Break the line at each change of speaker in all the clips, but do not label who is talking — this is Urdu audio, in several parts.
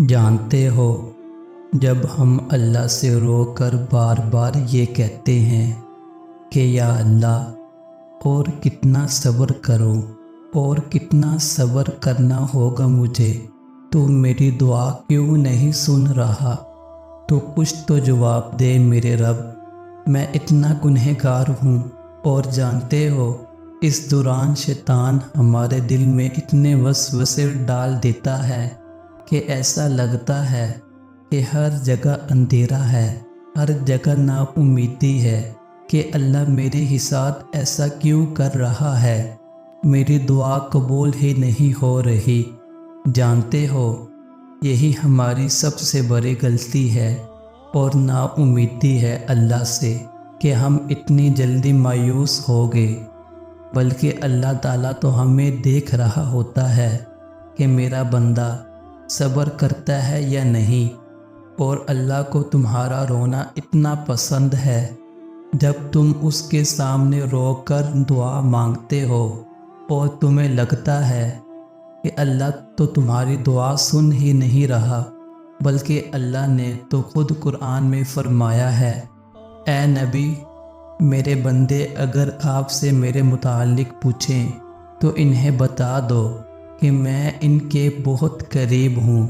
جانتے ہو، جب ہم اللہ سے رو کر بار بار یہ کہتے ہیں کہ یا اللہ اور کتنا صبر کروں اور کتنا صبر کرنا ہوگا مجھے، تو میری دعا کیوں نہیں سن رہا؟ تو کچھ تو جواب دے میرے رب، میں اتنا گنہگار ہوں۔ اور جانتے ہو، اس دوران شیطان ہمارے دل میں اتنے وسوسے ڈال دیتا ہے کہ ایسا لگتا ہے کہ ہر جگہ اندھیرا ہے، ہر جگہ نا امیدی ہے کہ اللہ میرے ہی ساتھ ایسا کیوں کر رہا ہے، میری دعا قبول ہی نہیں ہو رہی۔ جانتے ہو، یہی ہماری سب سے بڑی غلطی ہے اور نا امیدی ہے اللہ سے کہ ہم اتنی جلدی مایوس ہو گئے، بلکہ اللہ تعالیٰ تو ہمیں دیکھ رہا ہوتا ہے کہ میرا بندہ صبر کرتا ہے یا نہیں۔ اور اللہ کو تمہارا رونا اتنا پسند ہے، جب تم اس کے سامنے رو کر دعا مانگتے ہو اور تمہیں لگتا ہے کہ اللہ تو تمہاری دعا سن ہی نہیں رہا، بلکہ اللہ نے تو خود قرآن میں فرمایا ہے، اے نبی، میرے بندے اگر آپ سے میرے متعلق پوچھیں تو انہیں بتا دو کہ میں ان کے بہت قریب ہوں،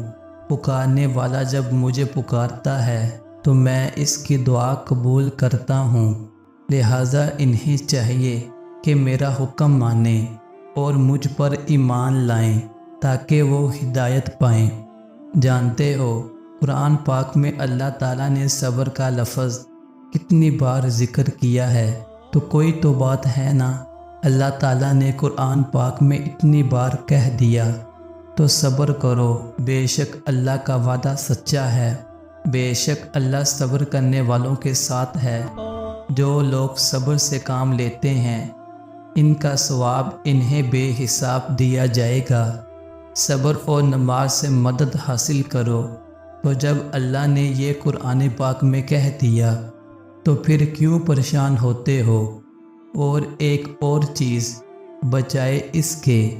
پکارنے والا جب مجھے پکارتا ہے تو میں اس کی دعا قبول کرتا ہوں۔ لہٰذا انہیں چاہیے کہ میرا حکم مانیں اور مجھ پر ایمان لائیں تاکہ وہ ہدایت پائیں۔ جانتے ہو، قرآن پاک میں اللہ تعالیٰ نے صبر کا لفظ کتنی بار ذکر کیا ہے، تو کوئی تو بات ہے نا، اللہ تعالیٰ نے قرآن پاک میں اتنی بار کہہ دیا تو صبر کرو، بے شک اللہ کا وعدہ سچا ہے، بے شک اللہ صبر کرنے والوں کے ساتھ ہے۔ جو لوگ صبر سے کام لیتے ہیں ان کا ثواب انہیں بے حساب دیا جائے گا۔ صبر اور نماز سے مدد حاصل کرو۔ تو جب اللہ نے یہ قرآن پاک میں کہہ دیا تو پھر کیوں پریشان ہوتے ہو؟ اور ایک اور چیز، بجائے اس کے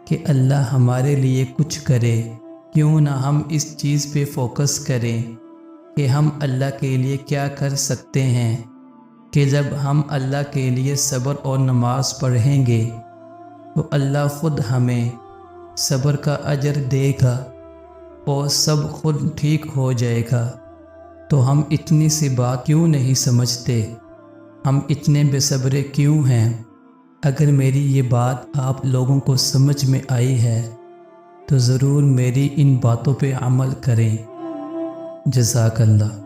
کہ اللہ ہمارے لیے کچھ کرے، کیوں نہ ہم اس چیز پہ فوکس کریں کہ ہم اللہ کے لیے کیا کر سکتے ہیں، کہ جب ہم اللہ کے لیے صبر اور نماز پڑھیں گے تو اللہ خود ہمیں صبر کا اجر دے گا اور سب خود ٹھیک ہو جائے گا۔ تو ہم اتنی سی بات کیوں نہیں سمجھتے؟ ہم اتنے بے صبرے کیوں ہیں؟ اگر میری یہ بات آپ لوگوں کو سمجھ میں آئی ہے تو ضرور میری ان باتوں پہ عمل کریں۔ جزاک اللہ۔